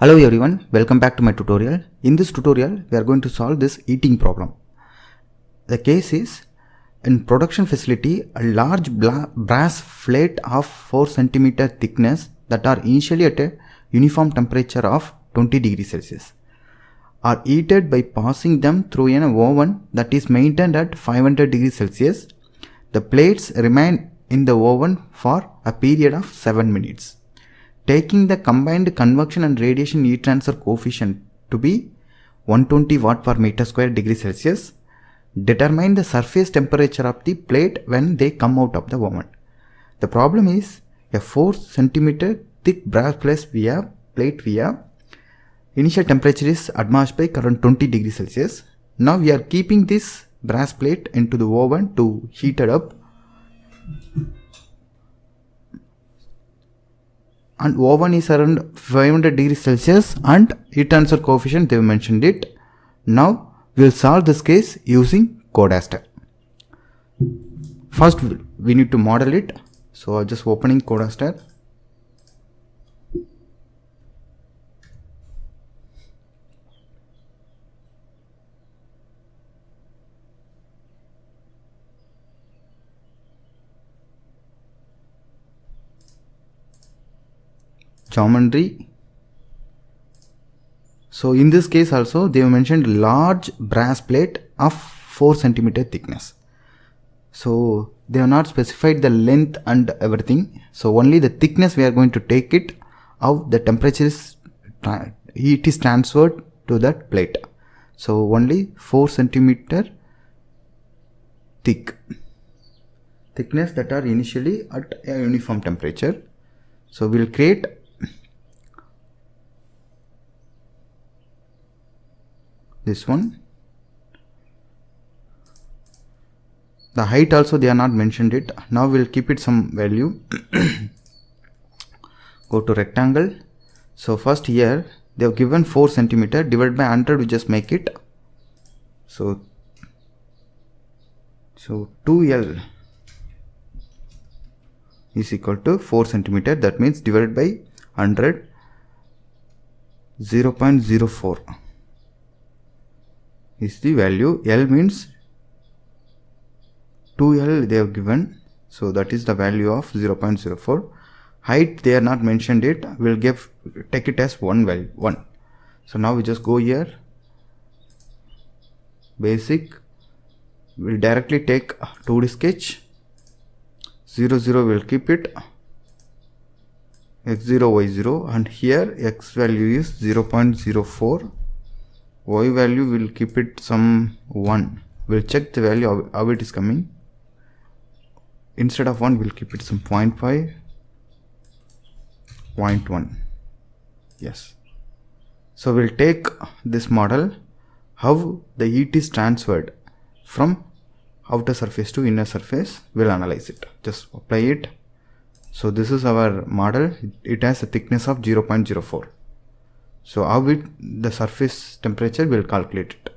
Hello everyone, welcome back to my tutorial. In this tutorial, we are going to solve this eating problem. The case is, in production facility, a large brass plate of 4 cm thickness that are initially at a uniform temperature of 20 degrees Celsius are heated by passing them through an oven that is maintained at 500 degrees Celsius. The plates remain in the oven for a period of 7 minutes. Taking the combined convection and radiation heat transfer coefficient to be 120 watt per meter square degree Celsius, determine the surface temperature of the plate when they come out of the oven. The problem is a 4 cm thick brass plate via initial temperature is atmospheric around 20 degrees Celsius. Now we are keeping this brass plate into the oven to heat it up. And oven is around 500 degrees Celsius and heat transfer coefficient they mentioned it. Now we will solve this case using code aster. First we need to model it. So I'm just opening code aster. Geometry. So in this case also they have mentioned large brass plate of 4 cm thickness. So they have not specified the length and everything. So only the thickness we are going to take it, how the temperature is heat is transferred to that plate. So only 4 cm thickness that are initially at a uniform temperature. So we'll create this one. The height also they are not mentioned it. Now we'll keep it some value. Go to rectangle. So first here they have given 4 cm divided by 100, we just make it. So 2L is equal to 4 cm. That means divided by 100, 0.04 is the value. L means 2L they have given, so that is the value of 0.04. Height they are not mentioned it. We'll take it as 1. So now we just go here, basic. We'll directly take 2D sketch. 0 0 will keep it, x0 y0, and here x value is 0.04. Y value will keep it some 1. We'll check the value how it is coming. Instead of 1 we'll keep it some 0.5, 0.1. Yes. So we'll take this model, how the heat is transferred from outer surface to inner surface. We'll analyze it. Just apply it. So this is our model. It has a thickness of 0.04. So how the surface temperature will calculate it.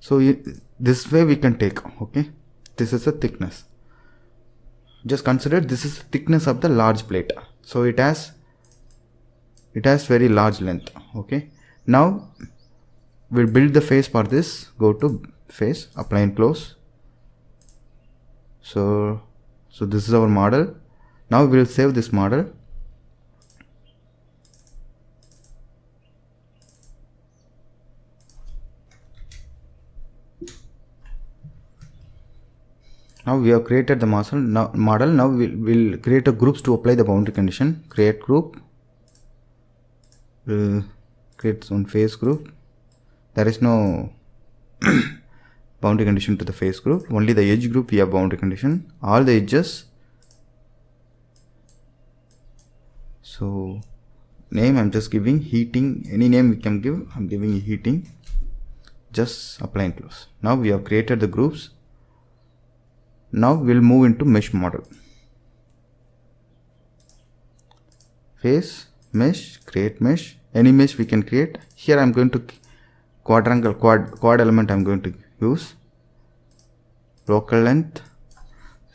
So this way we can take. Okay, this is the thickness. Just consider this is the thickness of the large plate. So it has very large length. Okay, now we'll build the face for this. Go to face, apply and close. So this is our model. Now we'll save this model. Now we have created the model. Now we'll create a groups to apply the boundary condition. Create group. We'll create one face group. There is no boundary condition to the face group. Only the edge group we have boundary condition. All the edges. So name I'm just giving heating. Any name we can give. I'm giving heating. Just apply and close. Now we have created the groups. Now we'll move into mesh model. Face, mesh, create mesh. Any mesh we can create. Here I'm going to quad element I'm going to use. Local length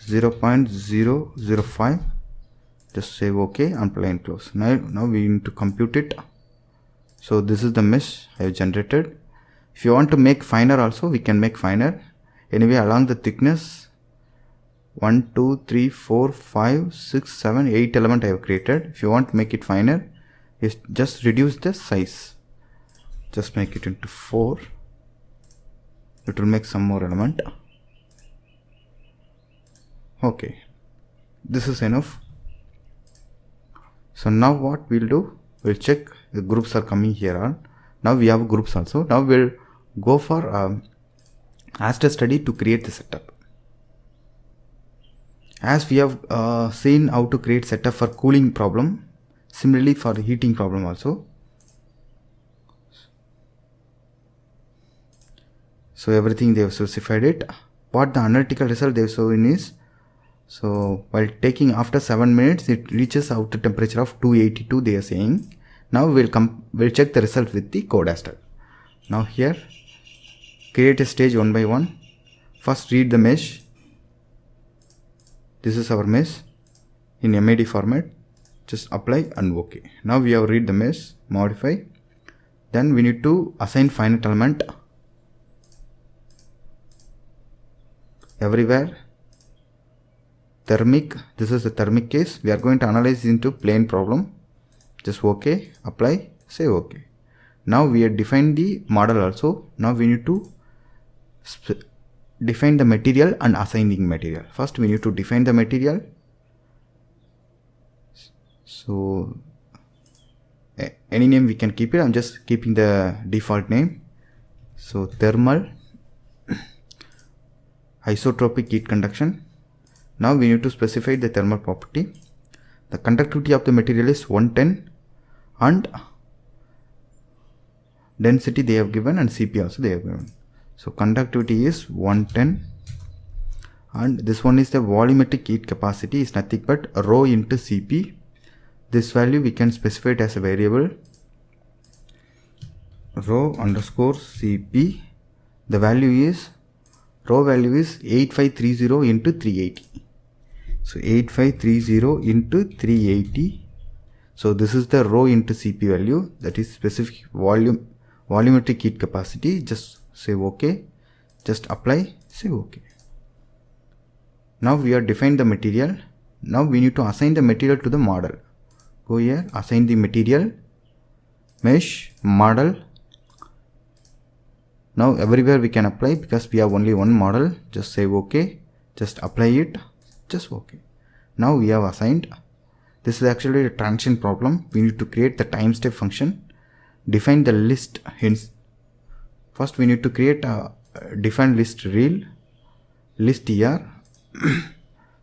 0.005. Just save OK and apply and close. Now we need to compute it. So this is the mesh I have generated. If you want to make finer also, we can make finer. Anyway, along the thickness 1 2 3 4 5 6 7 8 element I have created. If you want to make it finer, is just reduce the size, just make it into 4. It will make some more element. Okay, this is enough. So now what we'll do, we'll check the groups are coming here on. Now we have groups also. Now we'll go for aster study to create the setup. As we have seen how to create setup for cooling problem, similarly for heating problem also. So everything they have specified it. What the analytical result they have shown is, so while taking after 7 minutes, it reaches outer temperature of 282 they are saying. Now we'll check the result with the code aster. Now here, create a stage one by one. First read the mesh. This is our mesh in MAD format. Just apply and OK. Now we have read the mesh, modify. Then we need to assign finite element everywhere. Thermic, this is the thermic case. We are going to analyze into plane problem. Just OK, apply, say OK. Now we have defined the model also. Now we need to define the material and assign the material. First we need to define the material. So any name we can keep it. I'm just keeping the default name. So thermal isotropic heat conduction. Now we need to specify the thermal property. The conductivity of the material is 110 and density they have given and Cp also they have given. So conductivity is 110 and this one is the volumetric heat capacity, is nothing but rho into Cp. This value we can specify it as a variable rho underscore Cp. The value is, rho value is 8530 into 380. So 8530 into 380. So this is the rho into Cp value, that is specific volumetric heat capacity. Just say OK, just apply, say OK. Now we have defined the material. Now we need to assign the material to the model. Go here, assign the material, mesh, model. Now everywhere we can apply because we have only one model. Just say OK, just apply it, just OK. Now we have assigned. This is actually a transient problem. We need to create the time step function, define the list. Hence, first we need to create a define list real, list er.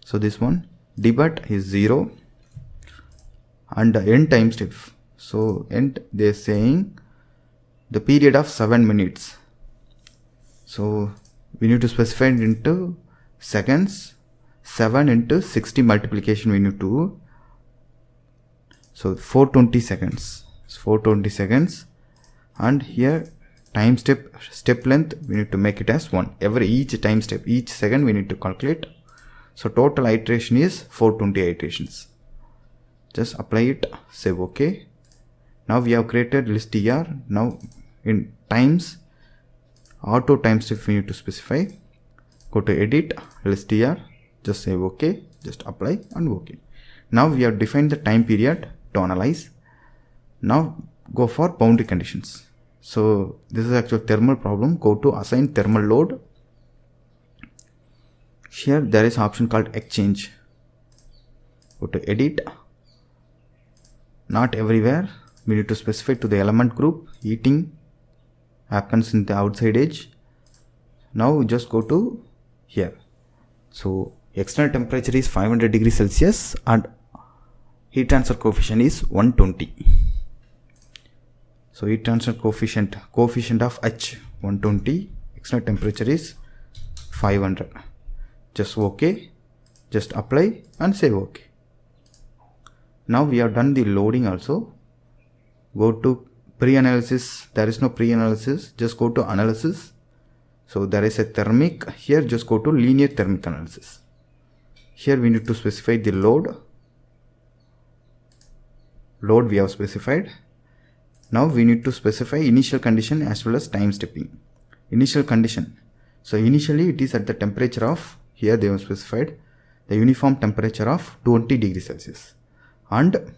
So this one, debut is 0 and the end time step. So end they are saying the period of 7 minutes. So we need to specify it into seconds. 7 into 60 multiplication we need to. So 420 seconds. It's 420 seconds. And here time step length we need to make it as 1. Each time step, each second we need to calculate. So total iteration is 420 iterations. Just apply it, say OK. Now we have created list er. Now in times, auto time step we need to specify. Go to edit, list er, just say OK, just apply and OK. Now we have defined the time period to analyze. Now go for boundary conditions. So this is actual thermal problem. Go to assign thermal load. Here there is option called exchange. Go to edit. Not everywhere. We need to specify to the element group. Heating happens in the outside edge. Now just go to here. So external temperature is 500 degrees Celsius and heat transfer coefficient is 120. So heat transfer coefficient of H 120, external temperature is 500. Just OK, just apply and say OK. Now we have done the loading also. Go to pre-analysis. There is no pre-analysis, just go to analysis. So there is a thermic. Here just go to linear thermic analysis. Here we need to specify the load. Load we have specified. Now we need to specify initial condition as well as time stepping. Initial condition. So initially it is at the temperature of, here they have specified the uniform temperature of 20 degrees Celsius. And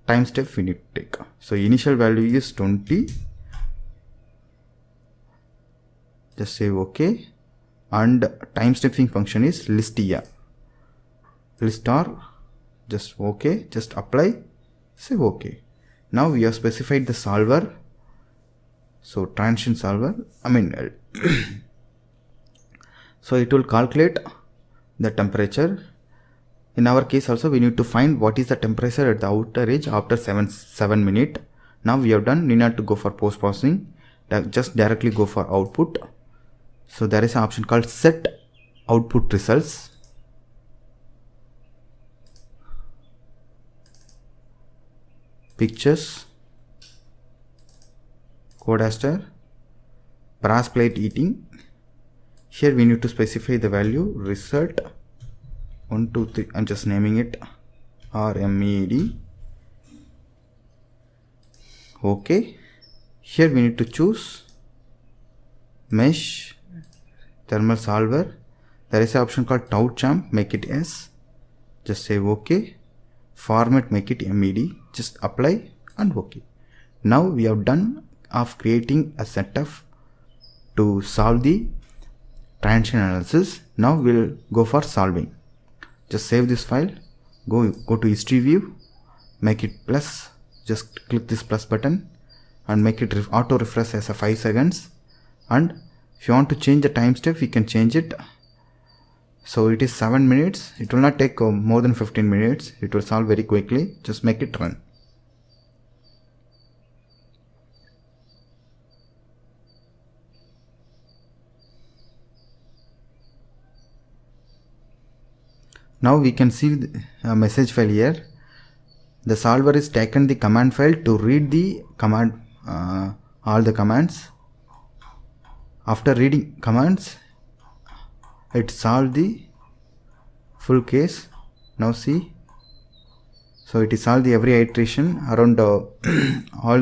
time step we need to take. So initial value is 20. Just say OK. And time stepping function is list here. List or just OK. Just apply. Say OK. Now we have specified the solver. So transition solver, so it will calculate the temperature. In our case also we need to find what is the temperature at the outer edge after 7 minutes. Now we have done, we need to go for post processing. Just directly go for output. So there is an option called set output results. Pictures, code aster, brass plate heating. Here we need to specify the value result 1 2 3. I'm just naming it RMED. OK. Here we need to choose mesh thermal solver. There is an option called tut-champ, make it S. Just say OK. Format, make it MED. Just apply and OK. Now we have done of creating a setup to solve the transition analysis. Now we'll go for solving. Just save this file. Go to history view. Make it plus. Just click this plus button and make it auto refresh as a 5 seconds. And if you want to change the time step, you can change it. So it is 7 minutes. It will not take more than 15 minutes. It will solve very quickly. Just make it run. Now we can see a message file here. The solver is taken the command file to read the command, all the commands. After reading commands, it solved the full case. Now see. So it is solved the every iteration around all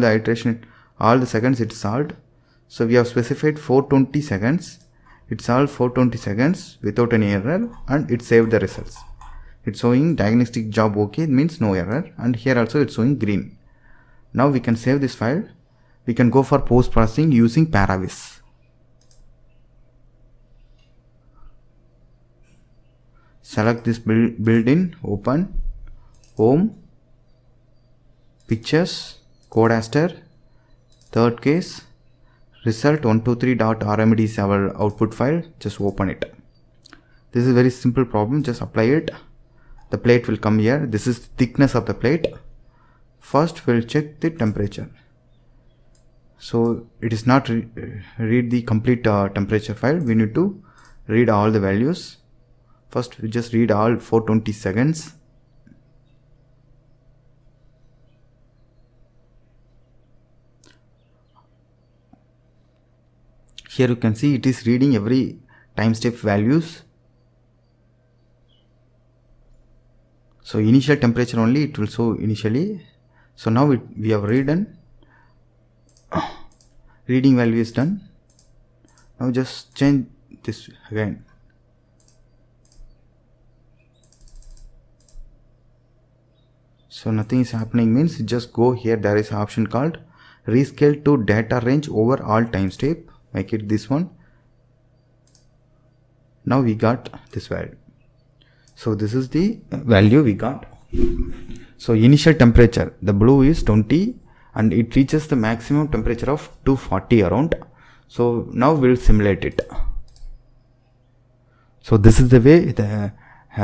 the iteration, all the seconds it solved. So we have specified 420 seconds. It solved 420 seconds without any error and it saved the results. It's showing diagnostic job OK, it means no error, and here also it's showing green. Now we can save this file. We can go for post processing using paraview. Select this built-in, open, home, pictures, code aster, third case, result123.rmd is our output file. Just open it. This is a very simple problem. Just apply it. The plate will come here. This is the thickness of the plate. First we'll check the temperature. So it is not read the complete temperature file. We need to read all the values. First we just read all 420 seconds. Here you can see it is reading every time step values. So initial temperature only it will show initially. So now we have reading value is done. Now just change this again. So nothing is happening means just go here. There is an option called rescale to data range over all time step. Make it this one. Now we got this value. So this is the value we got. So initial temperature, the blue is 20 and it reaches the maximum temperature of 240 around. So now we'll simulate it. So this is the way the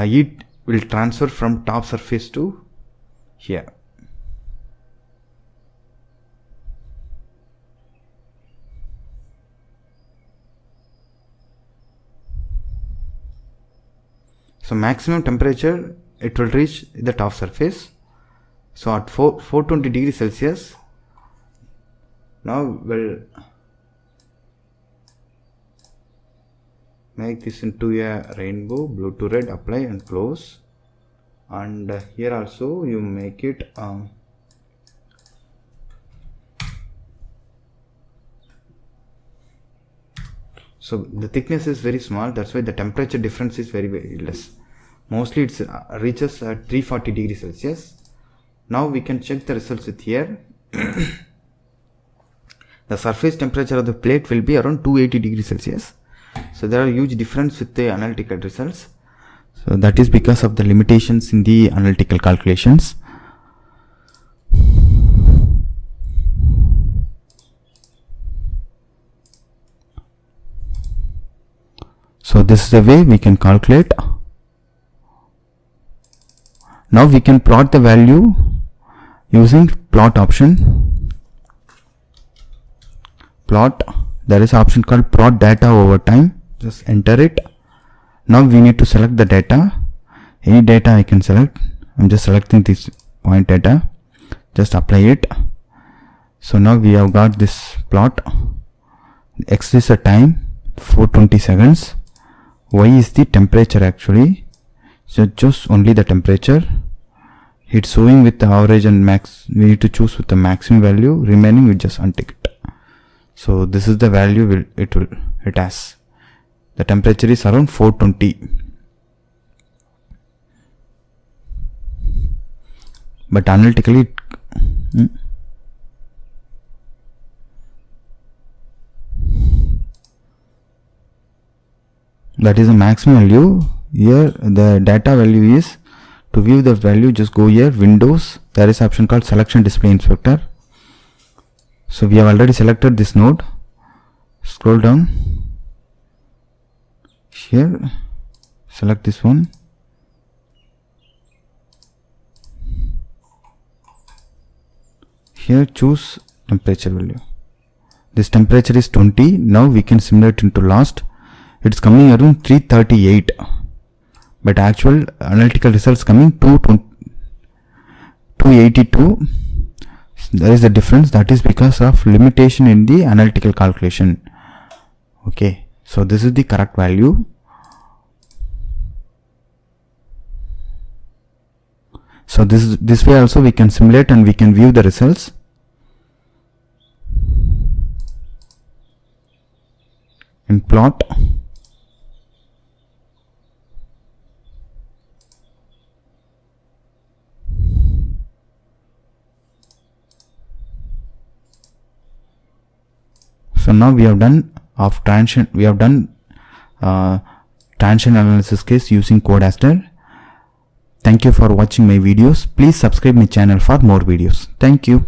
heat will transfer from top surface to here. So maximum temperature it will reach the top surface. So at 420 degrees Celsius. Now we'll make this into a rainbow, blue to red, apply and close. And here also you make it So the thickness is very small, that's why the temperature difference is very less. Mostly it reaches at 340 degrees Celsius. Now we can check the results with here. The surface temperature of the plate will be around 280 degrees Celsius. So there are huge difference with the analytical results. So that is because of the limitations in the analytical calculations. So this is the way we can calculate. Now we can plot the value using plot option. Plot, there is an option called plot data over time. Just enter it. Now we need to select the data. Any data I can select. I'm just selecting this point data. Just apply it. So now we have got this plot. X is the time, 420 seconds. Y is the temperature actually. So choose only the temperature. It's showing with the average and max. We need to choose with the maximum value. Remaining we just untick it. So this is the value it has. The temperature is around 420. But analytically that is a maximum value. Here the data value is, to view the value just go here, Windows, there is an option called selection display inspector. So we have already selected this node. Scroll down here, select this one. Here choose temperature value. This temperature is 20. Now we can simulate into last. It's coming around 338, but actual analytical results coming 282. There is a difference. That is because of limitation in the analytical calculation. Okay, so this is the correct value. So this way also we can simulate and we can view the results. In plot, so now we have done transient analysis case using code aster. Thank you for watching my videos. Please subscribe my channel for more videos. Thank you.